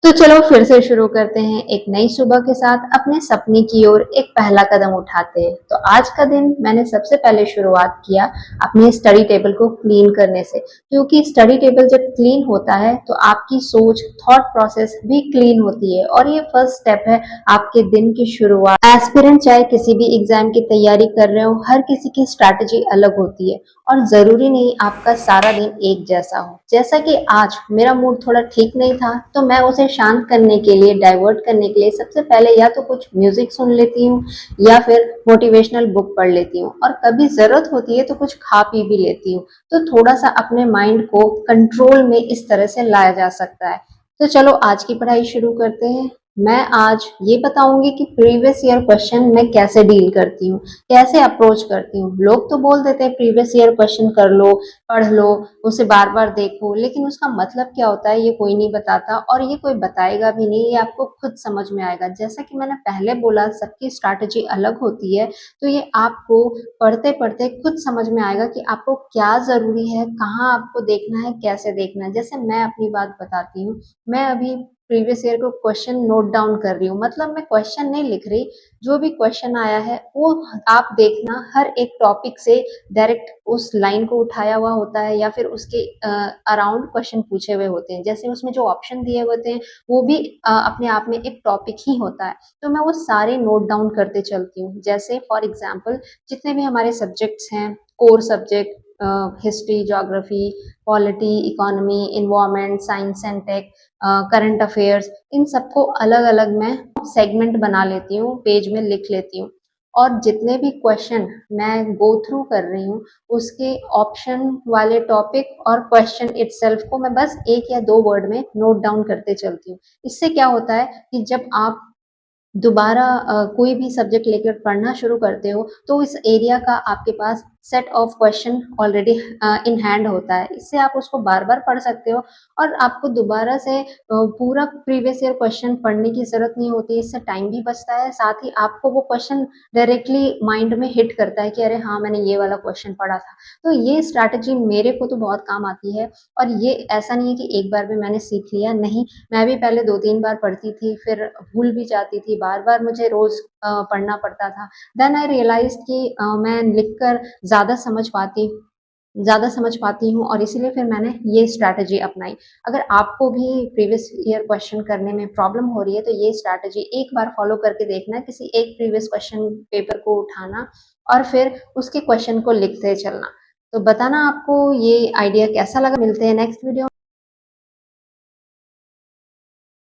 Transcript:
तो चलो फिर से शुरू करते हैं एक नई सुबह के साथ अपने सपने की ओर एक पहला कदम उठाते हैं। तो आज का दिन मैंने सबसे पहले शुरुआत किया अपने स्टडी टेबल को क्लीन करने से, क्योंकि स्टडी टेबल जब क्लीन होता है तो आपकी सोच, थॉट प्रोसेस भी क्लीन होती है और ये फर्स्ट स्टेप है आपके दिन की शुरुआत। एस्पिरेंट चाहे किसी भी एग्जाम की तैयारी कर रहे हो, हर किसी की स्ट्रैटेजी अलग होती है और जरूरी नहीं आपका सारा दिन एक जैसा हो। जैसा कि आज मेरा मूड थोड़ा ठीक नहीं था, तो मैं उसे शांत करने के लिए, डाइवर्ट करने के लिए सबसे पहले या तो कुछ म्यूजिक सुन लेती हूँ या फिर मोटिवेशनल बुक पढ़ लेती हूँ, और कभी जरूरत होती है तो कुछ खा पी भी लेती हूँ। तो थोड़ा सा अपने माइंड को कंट्रोल में इस तरह से लाया जा सकता है। तो चलो आज की पढ़ाई शुरू करते हैं। मैं आज ये बताऊंगी कि प्रीवियस ईयर क्वेश्चन मैं कैसे डील करती हूँ, कैसे अप्रोच करती हूँ। लोग तो बोल देते हैं प्रीवियस ईयर क्वेश्चन कर लो, पढ़ लो, उसे बार बार देखो, लेकिन उसका मतलब क्या होता है ये कोई नहीं बताता और ये कोई बताएगा भी नहीं, ये आपको खुद समझ में आएगा। जैसा कि मैंने पहले बोला, सबकी स्ट्रैटेजी अलग होती है, तो ये आपको पढ़ते पढ़ते खुद समझ में आएगा कि आपको क्या जरूरी है, कहाँ आपको देखना है, कैसे देखना है। जैसे मैं अपनी बात बताती हूँ, मैं अभी प्रीवियस ईयर को क्वेश्चन नोट डाउन कर रही हूँ। मतलब मैं क्वेश्चन नहीं लिख रही, जो भी क्वेश्चन आया है वो आप देखना, हर एक टॉपिक से डायरेक्ट उस लाइन को उठाया हुआ होता है या फिर उसके अराउंड क्वेश्चन पूछे हुए होते हैं। जैसे उसमें जो ऑप्शन दिए होते हैं वो भी अपने आप में एक टॉपिक ही होता है। तो मैं वो सारे नोट डाउन करते चलती हूँ। जैसे फॉर एग्जाम्पल जितने भी हमारे सब्जेक्ट्स हैं, core subject, history, geography, polity, economy, environment, science and tech, current affairs, इन सबको अलग अलग मैं सेगमेंट बना लेती हूँ, पेज में लिख लेती हूँ। और जितने भी क्वेश्चन मैं गो थ्रू कर रही हूँ, उसके ऑप्शन वाले टॉपिक और क्वेश्चन इटसेल्फ को मैं बस एक या दो वर्ड में नोट डाउन करते चलती हूँ। इससे क्या होता है कि जब आप दोबारा कोई भी सब्जेक्ट लेकर पढ़ना शुरू करते हो, तो इस एरिया का आपके पास set of question already in hand होता है। इससे आप उसको बार बार पढ़ सकते हो और आपको दोबारा से पूरा प्रीवियस ईयर क्वेश्चन पढ़ने की जरूरत नहीं होती। इससे टाइम भी बचता है, साथ ही आपको वो क्वेश्चन डायरेक्टली माइंड में हिट करता है कि अरे हाँ, मैंने ये वाला क्वेश्चन पढ़ा था। तो ये स्ट्रैटेजी मेरे को तो बहुत काम आती है। और ये ऐसा नहीं है कि एक बार में मैंने सीख लिया, नहीं, मैं भी पहले 2-3 बार पढ़ती थी, फिर भूल भी जाती थी, बार-बार मुझे रोज़ पढ़ना पड़ता था। देन आई रियलाइज़्ड कि मैं लिखकर ज़्यादा समझ पाती हूँ और इसीलिए फिर मैंने ये स्ट्रैटेजी अपनाई। अगर आपको भी प्रीवियस ईयर क्वेश्चन करने में प्रॉब्लम हो रही है, तो ये स्ट्रैटेजी एक बार फॉलो करके देखना, किसी एक प्रीवियस क्वेश्चन पेपर को उठाना और फिर उसके क्वेश्चन को लिखते चलना। तो बताना आपको ये आइडिया कैसा लगा। मिलते हैं नेक्स्ट वीडियो